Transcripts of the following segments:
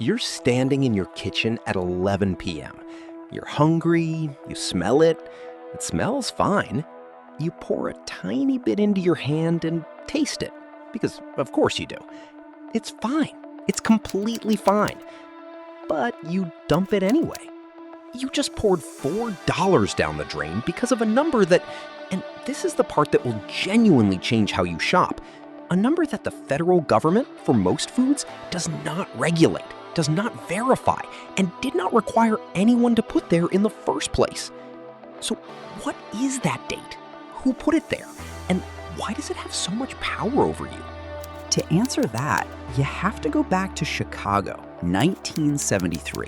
You're standing in your kitchen at 11 p.m. You're hungry, you smell it. It smells fine. You pour a tiny bit into your hand and taste it, because of course you do. It's fine. It's completely fine. But you dump it anyway. You just poured $4 down the drain because of a number that, and this is the part that will genuinely change how you shop, a number that the federal government, for most foods, does not regulate, does not verify, and did not require anyone to put there in the first place. So what is that date? Who put it there? And why does it have so much power over you? To answer that, you have to go back to Chicago, 1973.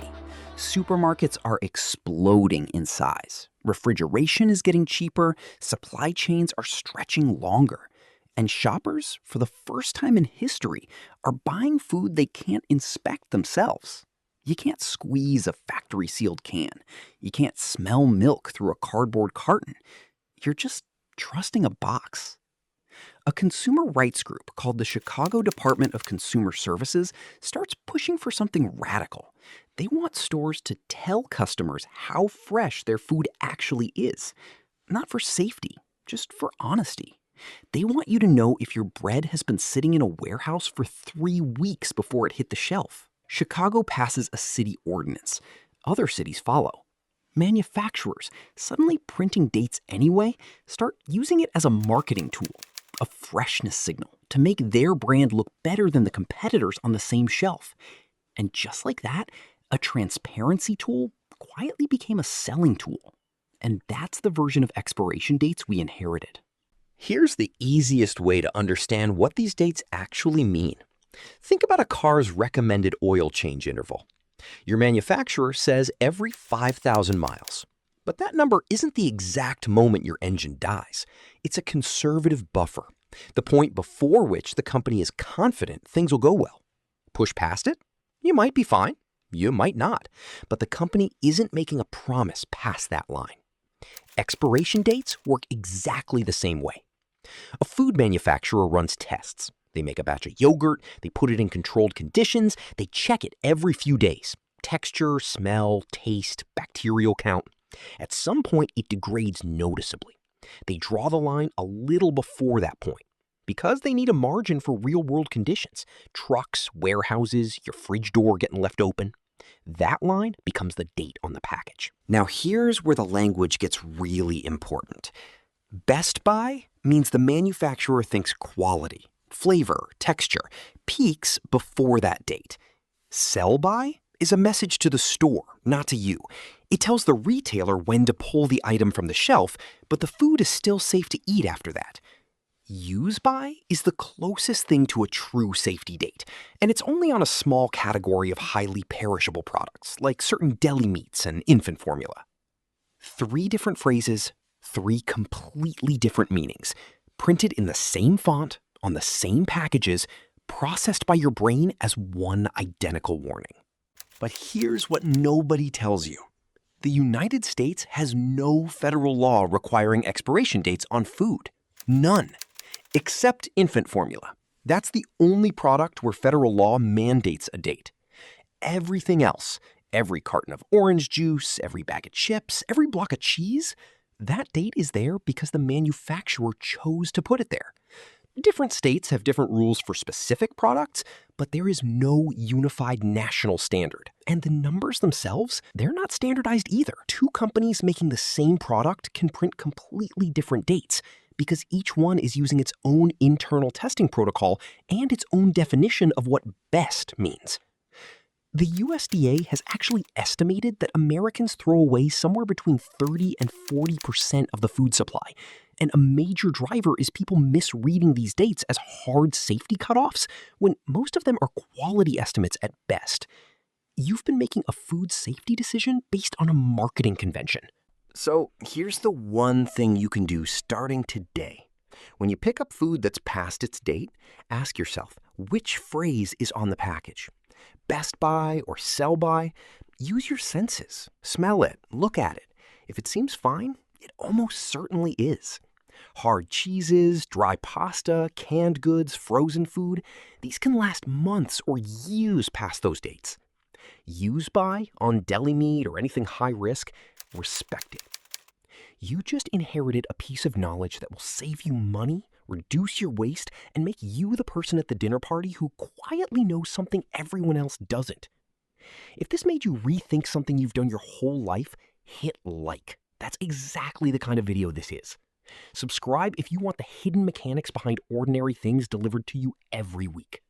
Supermarkets are exploding in size. Refrigeration is getting cheaper, supply chains are stretching longer. And shoppers, for the first time in history, are buying food they can't inspect themselves. You can't squeeze a factory-sealed can. You can't smell milk through a cardboard carton. You're just trusting a box. A consumer rights group called the Chicago Department of Consumer Services starts pushing for something radical. They want stores to tell customers how fresh their food actually is. Not for safety, just for honesty. They want you to know if your bread has been sitting in a warehouse for 3 weeks before it hit the shelf. Chicago passes a city ordinance. Other cities follow. Manufacturers, suddenly printing dates anyway, start using it as a marketing tool, a freshness signal to make their brand look better than the competitors on the same shelf. And just like that, a transparency tool quietly became a selling tool. And that's the version of expiration dates we inherited. Here's the easiest way to understand what these dates actually mean. Think about a car's recommended oil change interval. Your manufacturer says every 5,000 miles. But that number isn't the exact moment your engine dies. It's a conservative buffer, the point before which the company is confident things will go well. Push past it? You might be fine. You might not. But the company isn't making a promise past that line. Expiration dates work exactly the same way. A food manufacturer runs tests. They make a batch of yogurt, they put it in controlled conditions, they check it every few days. Texture, smell, taste, bacterial count. At some point, it degrades noticeably. They draw the line a little before that point because they need a margin for real-world conditions. Trucks, warehouses, your fridge door getting left open. That line becomes the date on the package. Now here's where the language gets really important. Best by means the manufacturer thinks quality, flavor, texture peaks before that date. Sell by is a message to the store, not to you. It tells the retailer when to pull the item from the shelf, but the food is still safe to eat after that. Use by is the closest thing to a true safety date, and it's only on a small category of highly perishable products, like certain deli meats and infant formula. 3 different phrases, 3 completely different meanings, printed in the same font, on the same packages, processed by your brain as one identical warning. But here's what nobody tells you. The United States has no federal law requiring expiration dates on food. None. Except infant formula. That's the only product where federal law mandates a date. Everything else, every carton of orange juice, every bag of chips, every block of cheese, that date is there because the manufacturer chose to put it there. Different states have different rules for specific products, but there is no unified national standard. And the numbers themselves, they're not standardized either. 2 companies making the same product can print completely different dates because each one is using its own internal testing protocol and its own definition of what best means. The USDA has actually estimated that Americans throw away somewhere between 30 and 40% of the food supply. And a major driver is people misreading these dates as hard safety cutoffs when most of them are quality estimates at best. You've been making a food safety decision based on a marketing convention. So here's the one thing you can do starting today. When you pick up food that's past its date, ask yourself, which phrase is on the package? Best by or sell by? Use your senses. Smell it. Look at it. If it seems fine, it almost certainly is. Hard cheeses, dry pasta, canned goods, frozen food, these can last months or years past those dates. Use by on deli meat or anything high risk, respect it. You just inherited a piece of knowledge that will save you money, reduce your waste, and make you the person at the dinner party who quietly knows something everyone else doesn't. If this made you rethink something you've done your whole life, hit like. That's exactly the kind of video this is. Subscribe if you want the hidden mechanics behind ordinary things delivered to you every week.